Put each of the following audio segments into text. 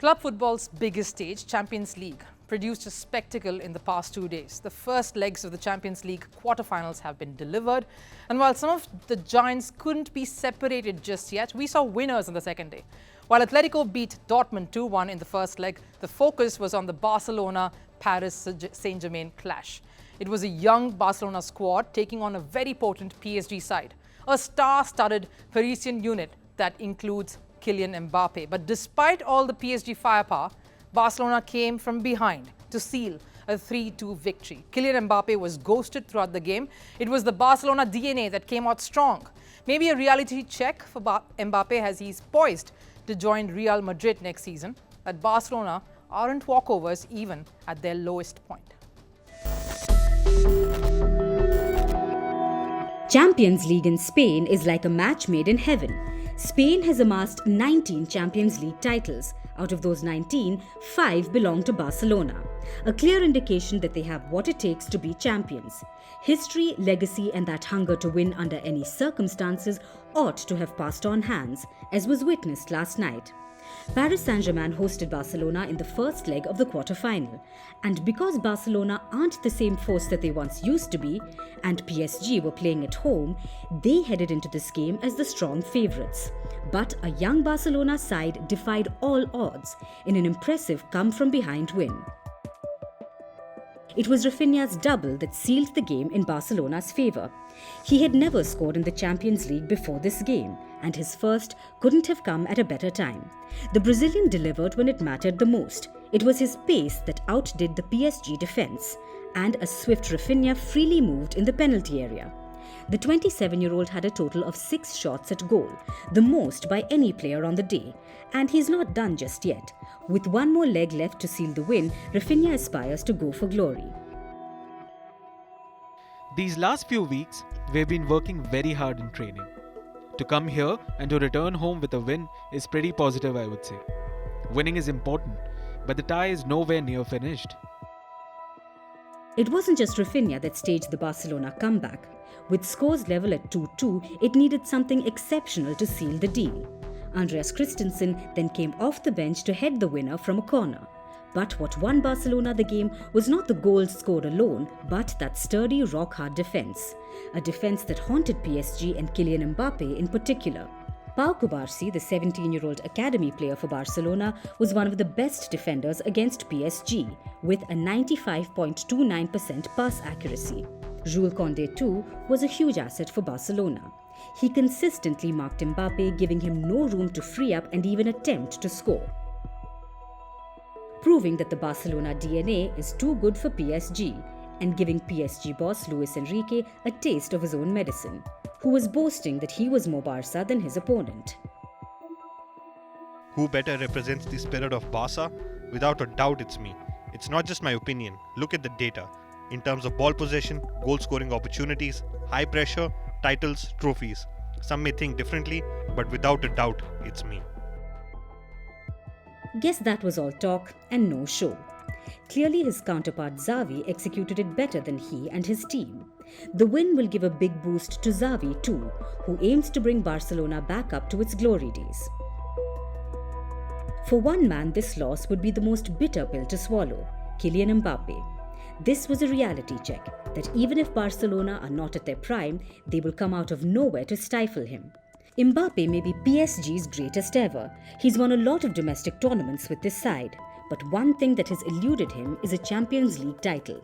Club football's biggest stage, Champions League, produced a spectacle in the past 2 days. The first legs of the Champions League quarterfinals have been delivered, and while some of the giants couldn't be separated just yet, we saw winners on the second day. While Atletico beat Dortmund 2-1 in the first leg, the focus was on the Barcelona Paris Saint Germain clash. It was a young Barcelona squad taking on a very potent PSG side, a star-studded Parisian unit that includes Kylian Mbappe. But despite all the PSG firepower, Barcelona came from behind to seal a 3-2 victory. Kylian Mbappe was ghosted throughout the game. It was the Barcelona DNA that came out strong. Maybe a reality check for Mbappe as he's poised to join Real Madrid next season. That Barcelona aren't walkovers even at their lowest point. Champions League in Spain is like a match made in heaven. Spain has amassed 19 Champions League titles. Out of those 19, 5 belong to Barcelona. A clear indication that they have what it takes to be champions. History, legacy, and that hunger to win under any circumstances ought to have passed on hands, as was witnessed last night. Paris Saint Germain hosted Barcelona in the first leg of the quarter-final. And because Barcelona aren't the same force that they once used to be, and PSG were playing at home, they headed into this game as the strong favourites. But a young Barcelona side defied all odds in an impressive come-from-behind win. It was Rafinha's double that sealed the game in Barcelona's favour. He had never scored in the Champions League before this game, and his first couldn't have come at a better time. The Brazilian delivered when it mattered the most. It was his pace that outdid the PSG defence, and a swift Rafinha freely moved in the penalty area. The 27-year-old had a total of 6 shots at goal, the most by any player on the day. And he's not done just yet. With one more leg left to seal the win, Rafinha aspires to go for glory. These last few weeks, we've been working very hard in training. To come here and to return home with a win is pretty positive, I would say. Winning is important, but the tie is nowhere near finished. It wasn't just Rafinha that staged the Barcelona comeback. With scores level at 2-2, it needed something exceptional to seal the deal. Andreas Christensen then came off the bench to head the winner from a corner. But what won Barcelona the game was not the goals scored alone, but that sturdy, rock-hard defence. A defence that haunted PSG and Kylian Mbappe in particular. Pau Cubarsí, the 17-year-old academy player for Barcelona, was one of the best defenders against PSG, with a 95.29% pass accuracy. Jules Koundé too was a huge asset for Barcelona. He consistently marked Mbappe, giving him no room to free up and even attempt to score. Proving that the Barcelona DNA is too good for PSG and giving PSG boss Luis Enrique a taste of his own medicine, who was boasting that he was more Barca than his opponent. Who better represents the spirit of Barca? Without a doubt, it's me. It's not just my opinion. Look at the data. In terms of ball possession, goal-scoring opportunities, high pressure, titles, trophies. Some may think differently, but without a doubt, it's me. Guess that was all talk and no show. Clearly his counterpart Xavi executed it better than he and his team. The win will give a big boost to Xavi too, who aims to bring Barcelona back up to its glory days. For one man, this loss would be the most bitter pill to swallow, Kylian Mbappe. This was a reality check that even if Barcelona are not at their prime, they will come out of nowhere to stifle him. Mbappe may be PSG's greatest ever. He's won a lot of domestic tournaments with this side. But one thing that has eluded him is a Champions League title.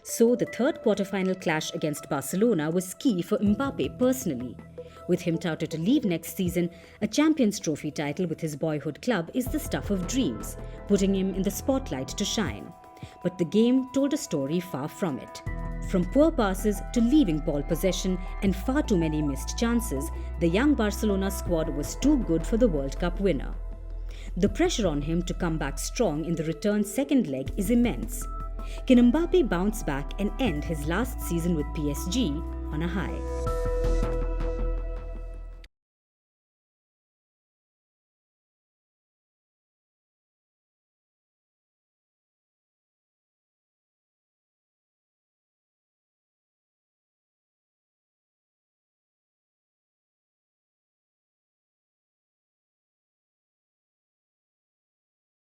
So the third quarter-final clash against Barcelona was key for Mbappe personally. With him touted to leave next season, a Champions Trophy title with his boyhood club is the stuff of dreams, putting him in the spotlight to shine. But the game told a story far from it. From poor passes to leaving ball possession and far too many missed chances, the young Barcelona squad was too good for the World Cup winner. The pressure on him to come back strong in the return second leg is immense. Can Mbappe bounce back and end his last season with PSG on a high?